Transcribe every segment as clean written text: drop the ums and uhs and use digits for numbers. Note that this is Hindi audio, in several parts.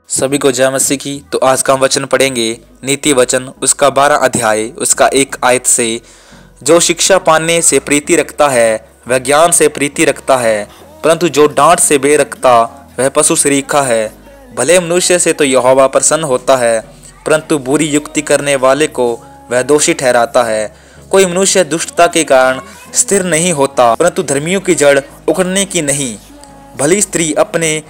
सभी को जय मसीह की। तो आज का हम वचन पढ़ेंगे नीति वचन उसका 12 अध्याय उसका 1 आयत से। जो शिक्षा पाने से प्रीति रखता है वह ज्ञान से प्रीति रखता है, परंतु जो डांट से बे रखता वह पशु सरीखा है। भले मनुष्य से तो यहोवा प्रसन्न होता है, परंतु बुरी युक्ति करने वाले को वह दोषी ठहराता है। कोई मनुष्य दुष्टता के कारण स्थिर नहीं होता, परंतु धर्मियों की जड़ उखड़ने की नहीं। भली स्त्री अपने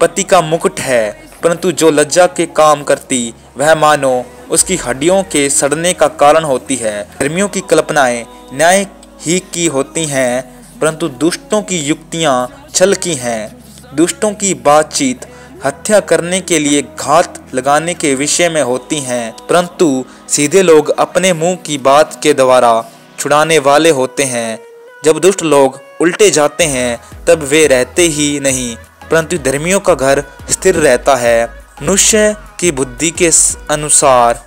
पति का मुकुट है, परंतु जो लज्जा के काम करती वह मानो उसकी हड्डियों के सड़ने का कारण होती है। धर्मियों की कल्पनाएं न्याय ही की होती हैं, परंतु दुष्टों की युक्तियां छल की हैं। दुष्टों की बातचीत हत्या करने के लिए घात लगाने के विषय में होती हैं, परंतु सीधे लोग अपने मुंह की बात के द्वारा छुड़ाने वाले होते हैं। जब दुष्ट लोग उल्टे जाते हैं तब वे रहते ही नहीं, परंतु धर्मियों का घर स्थिर रहता है। मनुष्य की बुद्धि के अनुसार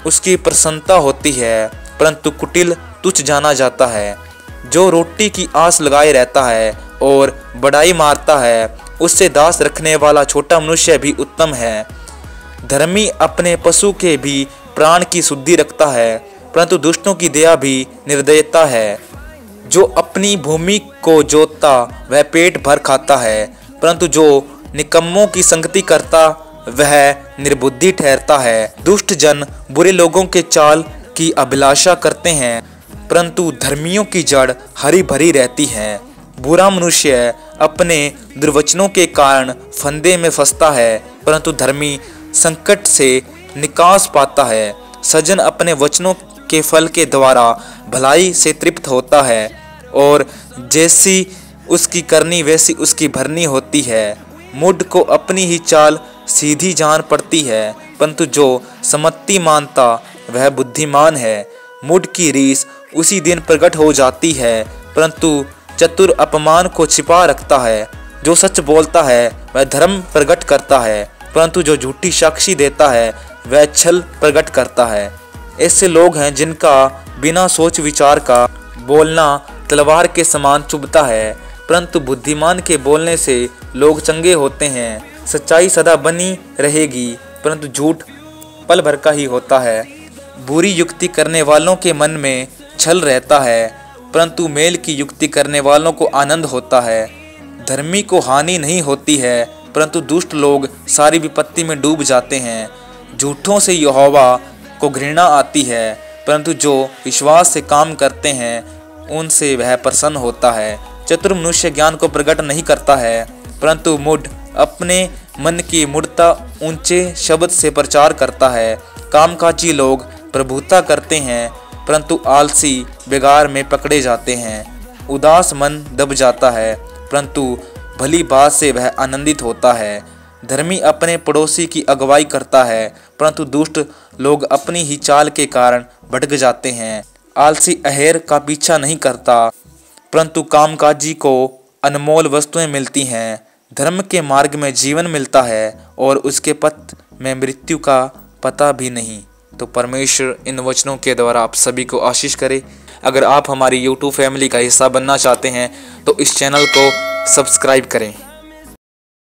उसकी प्रसन्नता होती है, परंतु कुटिल तुच्छ जाना जाता है। जो रोटी की आस लगाए रहता है और बड़ाई मारता है, उससे दास रखने वाला छोटा मनुष्य भी उत्तम है। धर्मी अपने पशु के भी प्राण की शुद्धि रखता है, परंतु दुष्टों की दया भी निर्दयता है। जो अपनी भूमि को जोतता वह पेट भर खाता है, परंतु जो निकम्मों की संगति करता वह निर्बुद्धि ठहरता है। दुष्ट जन बुरे लोगों के चाल की अभिलाषा करते हैं, परंतु धर्मियों की जड़ हरी भरी रहती है। बुरा मनुष्य अपने दुर्वचनों के कारण फंदे में फंसता है, परंतु धर्मी संकट से निकास पाता है। सज्जन अपने वचनों के फल के द्वारा भलाई से तृप्त होता है, और जैसी उसकी करनी वैसी उसकी भरनी होती है। मूढ़ को अपनी ही चाल सीधी जान पड़ती है, परंतु जो सम्मति मानता वह बुद्धिमान है। मूढ़ की रीस उसी दिन प्रकट हो जाती है, परंतु चतुर अपमान को छिपा रखता है। जो सच बोलता है वह धर्म प्रकट करता है, परंतु जो झूठी साक्षी देता है वह छल प्रकट करता है। ऐसे लोग हैं जिनका बिना सोच विचार का बोलना तलवार के समान चुभता है, परंतु बुद्धिमान के बोलने से लोग चंगे होते हैं। सच्चाई सदा बनी रहेगी, परंतु झूठ पल भर का ही होता है। बुरी युक्ति करने वालों के मन में छल रहता है, परंतु मेल की युक्ति करने वालों को आनंद होता है। धर्मी को हानि नहीं होती है, परंतु दुष्ट लोग सारी विपत्ति में डूब जाते हैं। झूठों से यहोवा को घृणा आती है, परंतु जो विश्वास से काम करते हैं उनसे वह प्रसन्न होता है। चतुर मनुष्य ज्ञान को प्रकट नहीं करता है, परंतु मूढ़ अपने मन की मूढ़ता ऊंचे शब्द से प्रचार करता है। कामकाजी लोग प्रभुता करते हैं, परंतु आलसी बेगार में पकड़े जाते हैं। उदास मन दब जाता है, परंतु भली बात से वह आनंदित होता है। धर्मी अपने पड़ोसी की अगुवाई करता है, परंतु दुष्ट लोग अपनी ही चाल के कारण भटक जाते हैं। आलसी अहेर का पीछा नहीं करता, परंतु कामकाजी को अनमोल वस्तुएं मिलती हैं। धर्म के मार्ग में जीवन मिलता है और उसके पथ में मृत्यु का पता भी नहीं। तो परमेश्वर इन वचनों के द्वारा आप सभी को आशीष करे। अगर आप हमारी YouTube फैमिली का हिस्सा बनना चाहते हैं तो इस चैनल को सब्सक्राइब करें।